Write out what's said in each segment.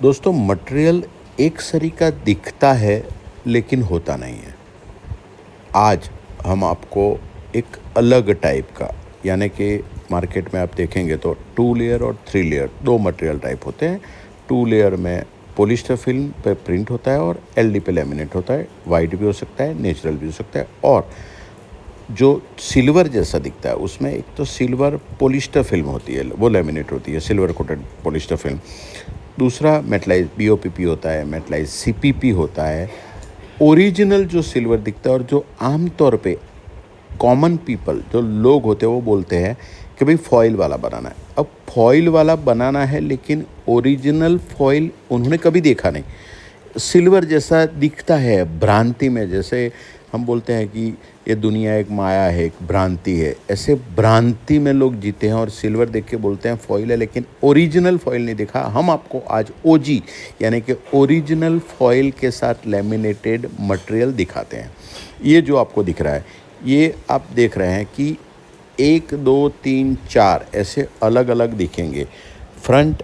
दोस्तों मटेरियल एक सरी का दिखता है लेकिन होता नहीं है। आज हम आपको एक अलग टाइप का यानी कि मार्केट में आप देखेंगे तो 2 लेयर और 3 लेयर 2 मटेरियल टाइप होते हैं। 2 लेयर में पॉलिस्टर फिल्म पे प्रिंट होता है और एलडी पे लैमिनेट होता है। वाइट भी हो सकता है, नेचुरल भी हो सकता है। और जो सिल्वर जैसा दिखता है उसमें एक तो सिल्वर पॉलिस्टर फिल्म होती है, वो लैमिनेट होती है, सिल्वर कोटेड पॉलिस्टर फिल्म। दूसरा मेटलाइज बीओपीपी होता है, मेटलाइज सीपीपी होता है। ओरिजिनल जो सिल्वर दिखता है और जो आम तौर पे कॉमन पीपल जो लोग होते हैं वो बोलते हैं कि भाई फॉइल वाला बनाना है। अब फॉइल वाला बनाना है लेकिन ओरिजिनल फॉइल उन्होंने कभी देखा नहीं। सिल्वर जैसा दिखता है भ्रांति में, जैसे हम बोलते हैं कि ये दुनिया एक माया है, एक भ्रांति है, ऐसे भ्रांति में लोग जीते हैं और सिल्वर देख के बोलते हैं फॉइल है, लेकिन ओरिजिनल फॉइल नहीं देखा। हम आपको आज ओजी यानी कि ओरिजिनल फॉइल के साथ लैमिनेटेड मटेरियल दिखाते हैं। ये जो आपको दिख रहा है, ये आप देख रहे हैं कि 1 2 3 4 ऐसे अलग अलग दिखेंगे, फ्रंट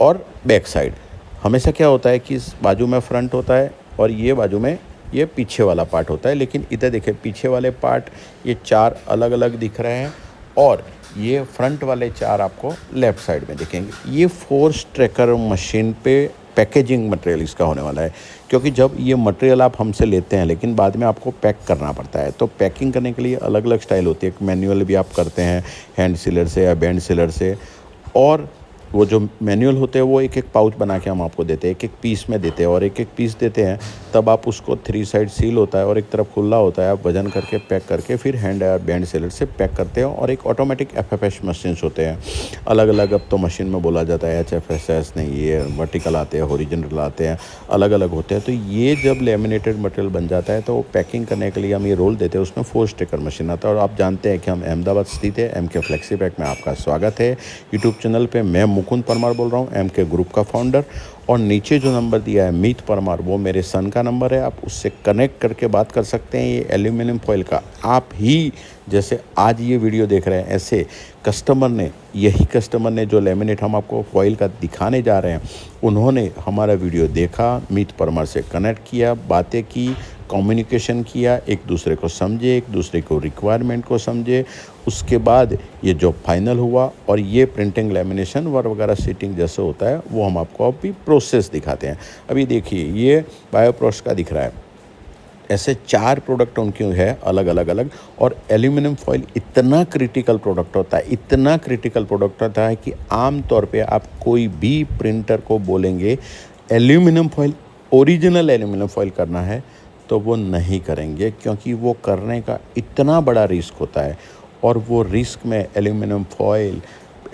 और बैक साइड। हमेशा क्या होता है कि इस बाजू में फ्रंट होता है और ये बाजू में ये पीछे वाला पार्ट होता है, लेकिन इधर देखिए पीछे वाले पार्ट ये 4 अलग अलग दिख रहे हैं और ये फ्रंट वाले 4 आपको लेफ़्ट साइड में दिखेंगे। ये फोर्स ट्रैकर मशीन पे पैकेजिंग मटेरियल इसका होने वाला है, क्योंकि जब ये मटेरियल आप हमसे लेते हैं लेकिन बाद में आपको पैक करना पड़ता है, तो पैकिंग करने के लिए अलग अलग स्टाइल होती है। एक मैनुअल भी आप करते हैं हैंड सीलर से या बैंड सीलर से, और वो जो मैनुअल होते हैं वो एक एक पाउच बना के हम आपको देते हैं, एक एक पीस में देते हैं और एक एक पीस देते हैं। तब आप उसको 3 साइड सील होता है और एक तरफ खुला होता है, आप वजन करके पैक करके फिर हैंड या बैंड सेलर से पैक करते हैं। और एक ऑटोमेटिक एफएफएस मशीन्स होते हैं अलग अलग। अब तो मशीन में बोला जाता है एचएफएसएस नहीं, ये वर्टिकल आते हैं, हॉरिजॉन्टल आते हैं, अलग अलग होते हैं। तो ये जब लेमिनेटेड मटेरियल बन जाता है तो वो पैकिंग करने के लिए हम ये रोल देते हैं, उसमें फोर्स ट्रैकर मशीन आता है। और आप जानते हैं कि हम अहमदाबाद स्थित है। एमके फ्लेक्सी पैक में आपका स्वागत है यूट्यूब चैनल पर। मैं मुकुंद परमार बोल रहा हूँ, एमके ग्रुप का फाउंडर। और नीचे जो नंबर दिया है मीत परमार, वो मेरे सन का नंबर है, आप उससे कनेक्ट करके बात कर सकते हैं। ये एल्यूमिनियम फॉइल का आप ही जैसे आज ये वीडियो देख रहे हैं, ऐसे यही कस्टमर ने जो लेमिनेट हम आपको फॉइल का दिखाने जा रहे हैं, उन्होंने हमारा वीडियो देखा, मीत परमार से कनेक्ट किया, बातें की, कम्युनिकेशन किया, एक दूसरे को समझे, एक दूसरे को रिक्वायरमेंट को समझे। उसके बाद ये जो फाइनल हुआ और ये प्रिंटिंग लेमिनेशन वगैरह सीटिंग जैसे होता है वो हम आपको अभी प्रोसेस दिखाते हैं। अभी देखिए ये बायोप्रोस का दिख रहा है, ऐसे 4 प्रोडक्ट उनके है अलग अलग। और एल्यूमिनियम फॉइल इतना क्रिटिकल प्रोडक्ट होता है, इतना क्रिटिकल प्रोडक्ट होता है कि आम तौर पे आप कोई भी प्रिंटर को बोलेंगे aluminium foil, original aluminium foil करना है तो वो नहीं करेंगे, क्योंकि वो करने का इतना बड़ा रिस्क होता है। और वो रिस्क में aluminium foil,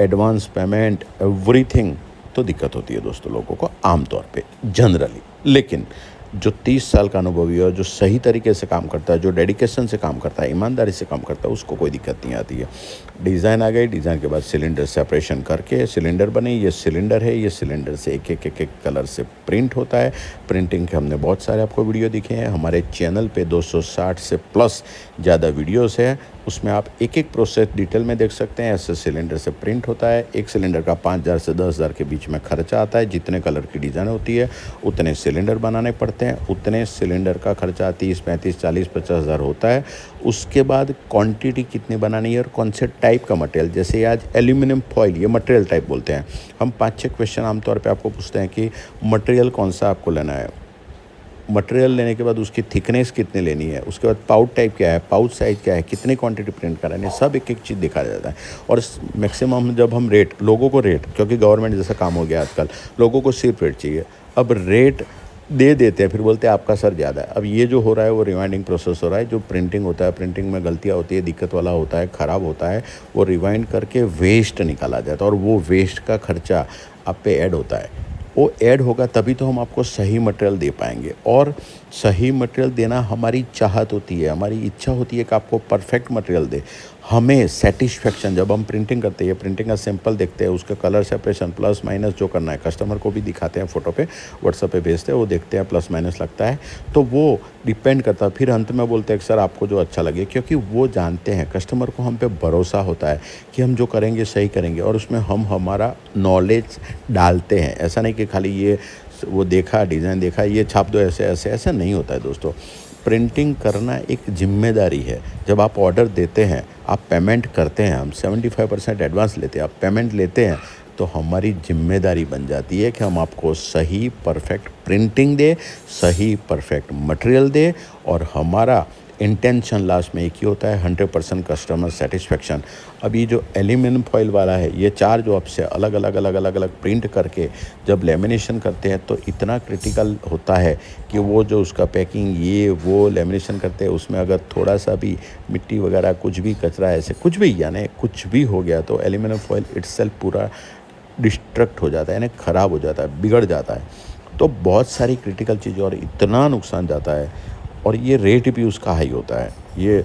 advance payment, everything, तो दिक्कत होती है दोस्तों लोगों को आम तौर पे जनरली। लेकिन जो 30 साल का अनुभवी है, जो सही तरीके से काम करता है, जो डेडिकेशन से काम करता है, ईमानदारी से काम करता है, उसको कोई दिक्कत नहीं आती है। डिज़ाइन आ गई, डिज़ाइन के बाद सिलेंडर सेपरेशन करके सिलेंडर बने। ये सिलेंडर है, ये सिलेंडर से एक कलर से प्रिंट होता है। प्रिंटिंग के हमने बहुत सारे आपको वीडियो दिखे हैं, हमारे चैनल पे 260 से प्लस ज़्यादा वीडियोस है, उसमें आप एक एक प्रोसेस डिटेल में देख सकते हैं। ऐसे सिलेंडर से प्रिंट होता है। एक सिलेंडर का 5000 से 10,000 के बीच में खर्चा आता है। जितने कलर की डिज़ाइन होती है उतने सिलेंडर बनाने पड़ते हैं, उतने सिलेंडर का खर्चा 30, 35, 40, 50,000 होता है। उसके बाद क्वांटिटी कितनी बनानी है और कौन से टाइप का मटेरियल, जैसे आज एल्यूमिनियम फॉइल, ये मटेरियल टाइप बोलते हैं। हम 5-6 क्वेश्चन आमतौर पर आपको पूछते हैं कि मटेरियल कौन सा आपको लेना है। मटेरियल लेने के बाद उसकी थिकनेस कितनी लेनी है, उसके बाद पाउच टाइप क्या है, पाउच साइज़ क्या है, कितनी क्वांटिटी प्रिंट करानी है, सब एक एक चीज़ दिखाया जाता है। और मैक्सिमम जब हम रेट, लोगों को रेट, क्योंकि गवर्नमेंट जैसा काम हो गया आजकल, लोगों को सिर्फ रेट चाहिए। अब रेट दे देते हैं, फिर बोलते हैं आपका सर ज़्यादा है। अब ये जो हो रहा है वो रिवाइंडिंग प्रोसेस हो रहा है। जो प्रिंटिंग होता है, प्रिंटिंग में गलतियाँ होती है, दिक्कत वाला होता है, ख़राब होता है, वो रिवाइंड करके वेस्ट निकाला जाता है और वो वेस्ट का खर्चा आप पे ऐड होता है। वो ऐड होगा तभी तो हम आपको सही मटेरियल दे पाएंगे। और सही मटेरियल देना हमारी चाहत होती है, हमारी इच्छा होती है कि आपको परफेक्ट मटेरियल दे। हमें सेटिस्फेक्शन जब हम प्रिंटिंग करते हैं, ये प्रिंटिंग का सैंपल देखते हैं, उसका कलर सेपरेशन प्लस माइनस जो करना है कस्टमर को भी दिखाते हैं, फ़ोटो पे व्हाट्सएप पे भेजते हैं, वो देखते हैं प्लस माइनस लगता है, तो वो डिपेंड करता है। फिर अंत में बोलते हैं कि सर आपको जो अच्छा लगे, क्योंकि वो जानते हैं, कस्टमर को हम पे भरोसा होता है कि हम जो करेंगे सही करेंगे, और उसमें हम हमारा नॉलेज डालते हैं। ऐसा नहीं कि खाली ये वो देखा, डिज़ाइन देखा, ये छाप दो, ऐसे ऐसे ऐसा नहीं होता है दोस्तों। प्रिंटिंग करना एक ज़िम्मेदारी है। जब आप ऑर्डर देते हैं, आप पेमेंट करते हैं, हम 75% एडवांस लेते हैं, आप पेमेंट लेते हैं, तो हमारी ज़िम्मेदारी बन जाती है कि हम आपको सही परफेक्ट प्रिंटिंग दें, सही परफेक्ट मटेरियल दें, और हमारा इंटेंशन लास्ट में एक ही होता है, 100% कस्टमर सेटिस्फेक्शन। अब ये जो एल्यूमिनियम फॉइल वाला है, ये 4 जो आपसे अलग अलग प्रिंट करके जब लेमिनेशन करते हैं, तो इतना क्रिटिकल होता है कि वो जो उसका पैकिंग ये वो लेमिनेशन करते हैं, उसमें अगर थोड़ा सा भी मिट्टी वगैरह कुछ भी कचरा ऐसे कुछ भी यानी कुछ भी हो गया, तो एल्यूमिनियम फॉइल इटसेल्फ पूरा डिस्ट्रक्ट हो जाता है, यानी ख़राब हो जाता है, बिगड़ जाता है। तो बहुत सारी क्रिटिकल चीज़ें, और इतना नुकसान जाता है, और ये रेट भी उसका हाई होता है। ये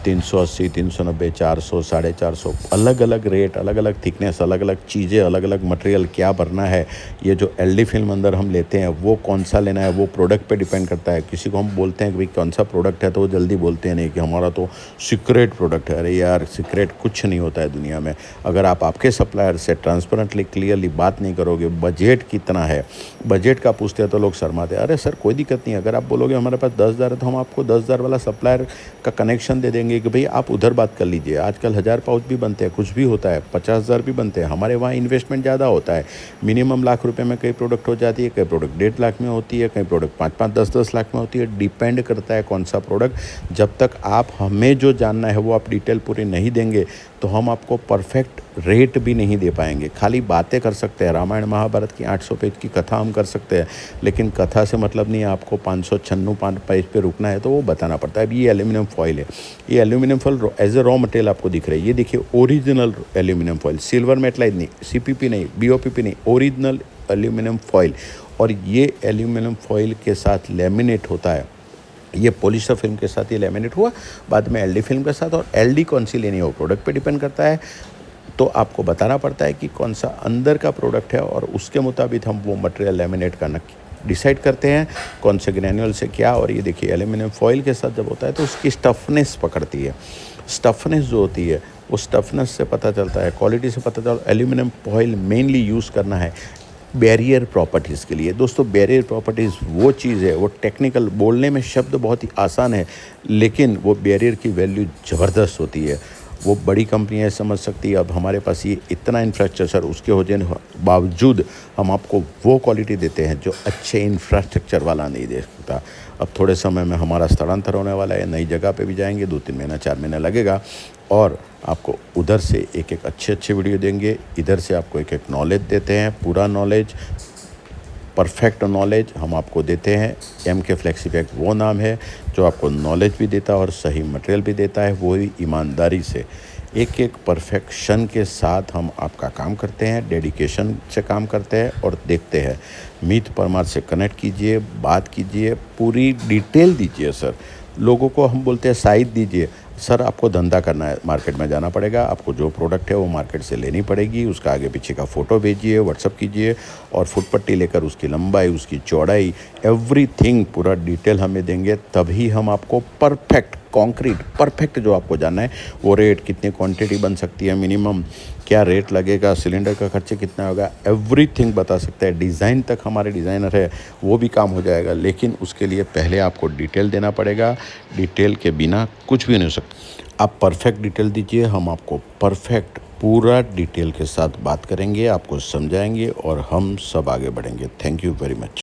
380, 390, 400, 450 अलग-अलग रेट, अलग-अलग थिकनेस, अलग-अलग चीज़ें, अलग-अलग मटेरियल क्या भरना है। ये जो एलडी फिल्म अंदर हम लेते हैं, वो कौन-सा लेना है, वो प्रोडक्ट पे डिपेंड करता है। किसी को हम बोलते हैं कि भाई कौन-सा प्रोडक्ट है, तो वो जल्दी बोलते हैं नहीं कि हमारा तो सीक्रेट प्रोडक्ट है। अरे यार, सीक्रेट कुछ नहीं होता है दुनिया में। अगर आप आपके सप्लायर से ट्रांसपेरेंटली, क्लियरली बात नहीं करोगे, बजट कितना है, बजट का पूछते हैं तो लोग शर्माते हैं। अरे सर कोई दिक्कत नहीं है, अगर आप बोलोगे हमारे पास 10,000 है, तो हम आपको 10,000 वाला सप्लायर का कनेक्शन दे देंगे कि भाई आप उधर बात कर लीजिए। आजकल 1000 पाउच भी बनते हैं, कुछ भी होता है, 50,000 भी बनते हैं। हमारे वहाँ इन्वेस्टमेंट ज़्यादा होता है, मिनिमम लाख रुपए में कई प्रोडक्ट हो जाती है, कई प्रोडक्ट 1.5 लाख में होती है, कई प्रोडक्ट 5-5, 10-10 लाख में होती है। डिपेंड करता है कौन सा प्रोडक्ट। जब तक आप हमें जो जानना है वो आप डिटेल पूरी नहीं देंगे, तो हम आपको परफेक्ट रेट भी नहीं दे पाएंगे। खाली बातें कर सकते हैं, रामायण महाभारत की 800 पेज की कथा हम कर सकते हैं, लेकिन कथा से मतलब नहीं है आपको 596 पेज पे रुकना है, तो वो बताना पड़ता है। अब ये एल्यूमिनियम फॉइल है, ये aluminium foil as a raw material आपको दिख रहा है। ये देखिए original aluminium foil, silver metallise नहीं, सीपीपी नहीं, बीओपीपी नहीं, ओरिजिनल एल्यूमिनियम फॉइल। और ये एल्यूमिनियम फॉइल के साथ लेमिनेट होता है। ये पॉलिस्टर फिल्म के साथ ये लेमिनेट हुआ, बाद में एलडी फिल्म के साथ। और एलडी कौन सी लेनी है वो प्रोडक्ट पे डिपेंड करता है, तो आपको बताना पड़ता है कि कौन सा अंदर का प्रोडक्ट है, और उसके मुताबिक हम वो मटेरियल लेमिनेट करना डिसाइड करते हैं, कौन से ग्रैन्यूल से क्या। और ये देखिए एल्यूमिनियम फॉइल के साथ जब होता है तो उसकी स्टफनेस पकड़ती है। स्टफनेस जो होती है, वो स्टफनेस से पता चलता है, क्वालिटी से पता चलता है। एल्यूमिनियम फॉइल मेनली यूज़ करना है बैरियर प्रॉपर्टीज़ के लिए। दोस्तों बैरियर प्रॉपर्टीज़ वो चीज़ है, वो टेक्निकल बोलने में शब्द बहुत ही आसान है, लेकिन वो बैरियर की वैल्यू ज़बरदस्त होती है। वो बड़ी कंपनियाँ समझ सकती है। अब हमारे पास ये इतना इंफ्रास्ट्रक्चर उसके होने बावजूद हम आपको वो क्वालिटी देते हैं जो अच्छे इंफ्रास्ट्रक्चर वाला नहीं दे सकता। अब थोड़े समय में हमारा स्थलांतर होने वाला है, नई जगह पे भी जाएंगे, 2-3 महीना 4 महीना लगेगा, और आपको उधर से एक अच्छे वीडियो देंगे, इधर से आपको एक नॉलेज देते हैं, पूरा नॉलेज, परफेक्ट नॉलेज हम आपको देते हैं। MK फ्लेक्सीपैक वो नाम है जो आपको नॉलेज भी देता है और सही मटेरियल भी देता है, वो ही ईमानदारी से एक परफेक्शन के साथ हम आपका काम करते हैं, डेडिकेशन से काम करते हैं और देखते हैं। मीत परमार से कनेक्ट कीजिए, बात कीजिए, पूरी डिटेल दीजिए। सर लोगों को हम बोलते हैं साइट दीजिए। सर आपको धंधा करना है, मार्केट में जाना पड़ेगा, आपको जो प्रोडक्ट है वो मार्केट से लेनी पड़ेगी, उसका आगे पीछे का फ़ोटो भेजिए, व्हाट्सअप कीजिए, और फुटपट्टी लेकर उसकी लंबाई, उसकी चौड़ाई, एवरीथिंग पूरा डिटेल हमें देंगे, तभी हम आपको परफेक्ट कॉन्क्रीट परफेक्ट जो आपको जानना है, वो रेट, कितनी क्वांटिटी बन सकती है, मिनिमम क्या रेट लगेगा, सिलेंडर का खर्चे कितना होगा, एवरीथिंग बता सकते हैं। डिज़ाइन तक हमारे डिज़ाइनर है, वो भी काम हो जाएगा, लेकिन उसके लिए पहले आपको डिटेल देना पड़ेगा। डिटेल के बिना कुछ भी नहीं हो सकता। आप परफेक्ट डिटेल दीजिए, हम आपको परफेक्ट पूरा डिटेल के साथ बात करेंगे, आपको समझाएंगे और हम सब आगे बढ़ेंगे। Thank you very much.